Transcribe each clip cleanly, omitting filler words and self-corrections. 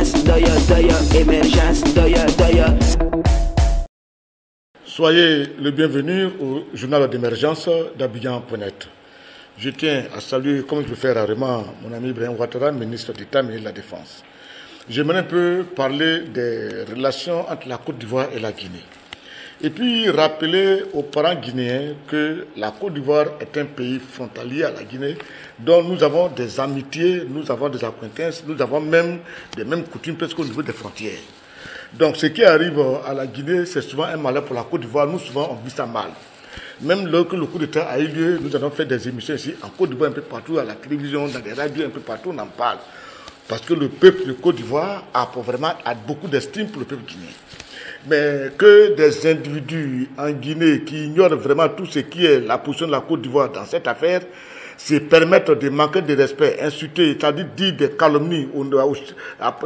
émergence, émergence, Soyez le bienvenu au journal d'émergence d'Abidjan.net. Je tiens à saluer, comme je le fais rarement, mon ami Ibrahim Ouattara, ministre d'État, ministre de la Défense. J'aimerais un peu parler des relations entre la Côte d'Ivoire et la Guinée. Et puis rappeler aux parents guinéens que la Côte d'Ivoire est un pays frontalier à la Guinée, dont nous avons des amitiés, nous avons des acquaintances, nous avons même des mêmes coutumes presque au niveau des frontières. Donc ce qui arrive à la Guinée, c'est souvent un malheur pour la Côte d'Ivoire. Nous, souvent, on vit ça mal. Même lorsque le coup d'État a eu lieu, nous avons fait des émissions ici, en Côte d'Ivoire, un peu partout, à la télévision, dans les radios, un peu partout, on en parle. Parce que le peuple de Côte d'Ivoire a beaucoup d'estime pour le peuple guinéen. Mais que des individus en Guinée qui ignorent vraiment tout ce qui est la position de la Côte d'Ivoire dans cette affaire, se permettre de manquer de respect, insulter, c'est-à-dire dire des calomnies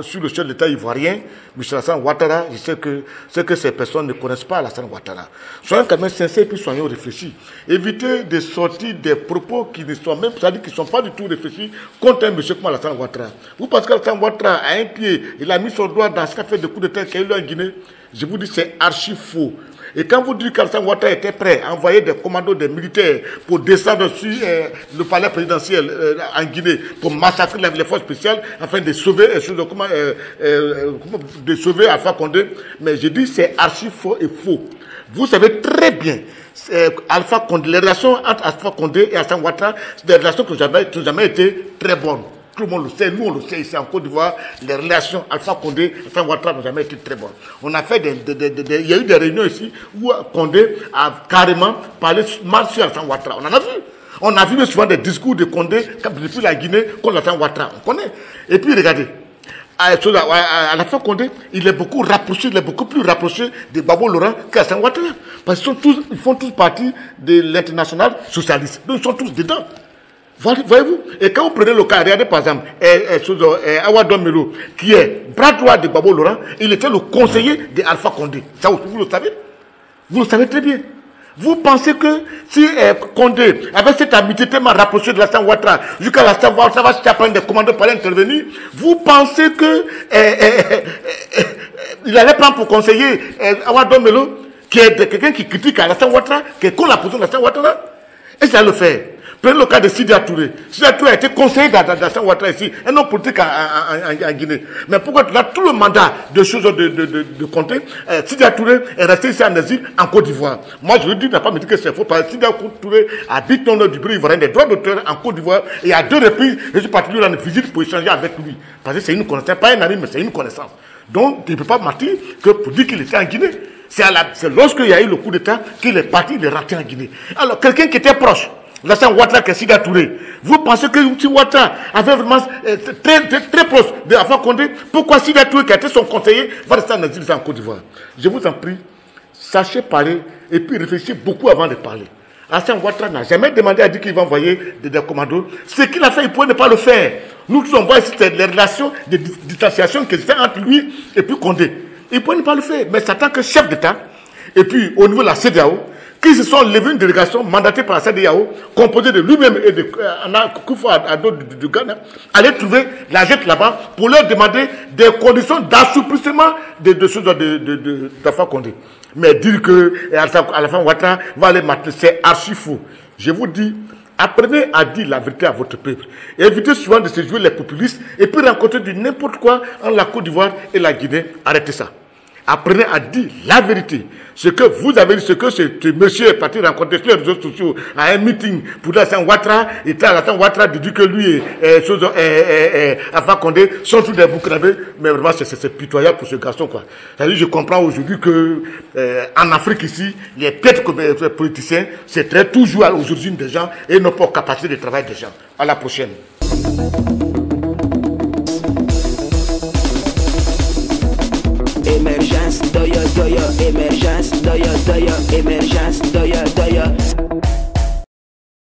sur le chef de l'État ivoirien, M. Alassane Ouattara, je sais que ces personnes ne connaissent pas Alassane Ouattara. Soyons quand même sincères et puis soyons réfléchis. Évitez de sortir des propos qui ne sont même, c'est-à-dire qui ne sont pas du tout réfléchis contre un monsieur comme Alassane Ouattara. Vous pensez qu'Alassane Ouattara a un pied, il a mis son doigt dans cette affaire de coup d'État qu'il y a eu en Guinée? Je vous dis, c'est archi faux. Et quand vous dites qu'Alassane Ouattara était prêt à envoyer des commandos, des militaires pour descendre sur le palais présidentiel en Guinée, pour massacrer les forces spéciales, afin de sauver, de sauver Alpha Condé, mais je dis c'est archi faux et faux. Vous savez très bien, Alpha Condé, les relations entre Alpha Condé et Alassane Ouattara, c'est des relations qui n'ont jamais été très bonnes. Tout le monde le sait, nous on le sait ici en Côte d'Ivoire, les relations Alpha Condé et Alassane Ouattara n'ont jamais été très bonnes. On a fait il y a eu des réunions ici où Condé a carrément parlé mal sur Alassane Ouattara. On en a vu. On a vu souvent des discours de Condé depuis la Guinée contre Alassane Ouattara. On connaît. Et puis regardez, Alpha Condé, il est beaucoup plus rapproché de Gbagbo Laurent qu'Alassane Ouattara. Parce qu'ils font tous partie de l'international socialiste. Donc ils sont tous dedans. Voyez-vous? Et quand vous prenez le cas, regardez par exemple, Awadou Melo, qui est bras droit de Gbagbo Laurent, il était le conseiller d'Alpha Condé. Ça, vous le savez? Vous le savez très bien. Vous pensez que si Condé avait cette amitié tellement rapprochée de Alassane Ouattara, jusqu'à Alassane Ouattara va prendre des commandos pour aller intervenir, vous pensez que il allait prendre pour conseiller Awadou Melo, qui est quelqu'un qui critique Alassane Ouattara, qui est contre la position d'Alassane Ouattara? Et ça le fait. Prenez le cas de Sidi Touré. Sidi Touré a été conseiller d'Alassane Ouattara ici, un homme politique en Guinée. Mais pourquoi là, tout le mandat de choses de Condé, Sidi Touré est resté ici en exil en Côte d'Ivoire. Moi, je lui dis, il n'a pas me dit que c'est faux, parce que Sidi Touré habite dans le bureau ivoirien des droits d'auteur en Côte d'Ivoire, et à 2 reprises, je suis parti lui rendre visite pour échanger avec lui. Parce que c'est une connaissance, pas un ami, mais c'est une connaissance. Donc, il ne peut pas mentir que pour dire qu'il était en Guinée. C'est lorsqu'il y a eu le coup d'État qu'il est parti, il est rentré en Guinée. Alors, quelqu'un qui était proche, Alassane Ouattara, qui est Sidi Touré, vous pensez que si Ouattara avait vraiment très proche de Alpha Condé, pourquoi Sidi Touré, qui a été son conseiller, va rester en exil en Côte d'Ivoire? Je vous en prie, sachez parler et puis réfléchissez beaucoup avant de parler. Alassane Ouattara n'a jamais demandé à dire qu'il va envoyer des commandos. Ce qu'il a fait, il ne pouvait pas le faire. Nous tous, on voit ici les relations de distanciation qui se fait entre lui et puis Condé. Il ne pouvait pas le faire. Mais c'est en tant que chef d'État, et puis au niveau de la CEDEAO, qui se sont levés une délégation mandatée par la CEDEAO, composée de lui-même et de Akufo-Addo du Ghana, aller trouver la jette là-bas pour leur demander des conditions d'assouplissement de choses d'Alpha Condé. Mais dire que Alassane Ouattara va aller mater, c'est archi faux. Je vous dis, apprenez à dire la vérité à votre peuple. Évitez souvent de se jouer les populistes et puis rencontrer du n'importe quoi entre la Côte d'Ivoire et la Guinée. Arrêtez ça. Apprenez à dire la vérité. Ce que vous avez dit, ce que ce monsieur est parti rencontrer sur les réseaux sociaux à un meeting pour Alassane Ouattara, et Alassane Ouattara dit que lui et Alpha Condé sont tous des boucravés, mais vraiment c'est pitoyable pour ce garçon, quoi. C'est-à-dire, je comprends aujourd'hui que en Afrique ici, les têtes politiciens, c'est très toujours aux origines des gens et non pas aux capacités de travail des gens. À la prochaine. Émergence, émergence, émergence.